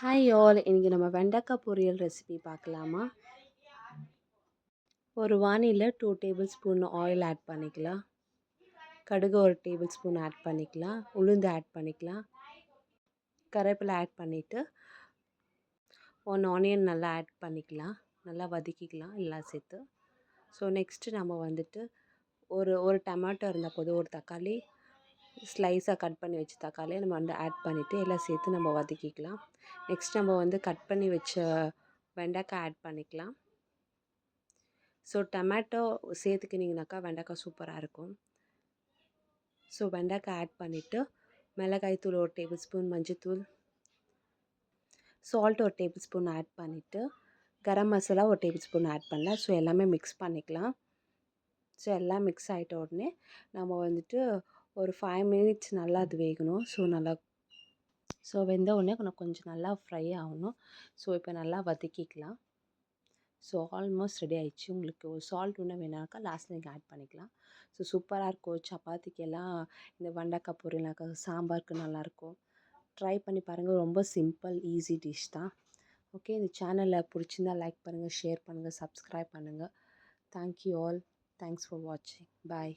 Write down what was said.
Hi all, இன்றைக்கி நம்ம வெண்டைக்காய் பொரியல் ரெசிபி பார்க்கலாமா? ஒரு வானிலை 2 டேபிள் ஸ்பூன் ஆயில் ஆட் பண்ணிக்கலாம். கடுகு 1 டேபிள் ஸ்பூன் ஆட் பண்ணிக்கலாம். உளுந்து ஆட் பண்ணிக்கலாம். கருவேப்பிலை ஆட் பண்ணிவிட்டு 1 ஆனியன் நல்லா ஆட் பண்ணிக்கலாம். நல்லா வதக்கிக்கலாம் எல்லாம் சேர்த்து. ஸோ நெக்ஸ்ட்டு நம்ம வந்துட்டு ஒரு டொமேட்டோ இருந்தால் போதும், ஒரு தக்காளி ஸ்லைஸாக கட் பண்ணி வச்ச தக்காளியை நம்ம வந்து ஆட் பண்ணிவிட்டு எல்லாம் சேர்த்து நம்ம வதக்கிக்கலாம். நெக்ஸ்ட் நம்ம வந்து கட் பண்ணி வச்ச வெண்டைக்காய் ஆட் பண்ணிக்கலாம். ஸோ டொமேட்டோ சேர்த்துக்கினிங்கனாக்கா வெண்டைக்காய் சூப்பராக இருக்கும். ஸோ வெண்டைக்காய் ஆட் பண்ணிவிட்டு மிளகாய் தூள் 1 டேபிள் ஸ்பூன், மஞ்சத்தூள், சால்ட் 1 டேபிள் ஸ்பூன் ஆட் பண்ணிவிட்டு garam masala 1 table spoon add பண்ணலாம். ஸோ எல்லாமே மிக்ஸ் பண்ணிக்கலாம். ஸோ எல்லாம் மிக்ஸ் ஆகிட்ட உடனே நம்ம வந்துட்டு ஒரு 5 மினிட்ஸ் நல்லா அது வேகணும். ஸோ வெந்த உடனே கொஞ்சம் நல்லா ஃப்ரை ஆகணும். ஸோ இப்போ நல்லா வதக்கிக்கலாம். ஸோ ஆல்மோஸ்ட் ரெடி ஆகிடுச்சு. உங்களுக்கு ஒரு சால்ட் இன்னும் வேணாக்கா லாஸ்ட்டில் நீங்கள் ஆட் பண்ணிக்கலாம். ஸோ சூப்பராக இருக்கும். சப்பாத்திக்கெல்லாம் இந்த வெண்டைக்காய் பொரியல்னாக்கா சாம்பாருக்கு நல்லாயிருக்கும். ட்ரை பண்ணி பாருங்கள். ரொம்ப சிம்பிள் ஈஸி டிஷ் தான். ஓகே, இந்த சேனலை பிடிச்சிருந்தா லைக் பண்ணுங்கள், ஷேர் பண்ணுங்கள், சப்ஸ்கிரைப் பண்ணுங்கள். Thank you all. தேங்க்ஸ் ஃபார் வாட்சிங். பாய்.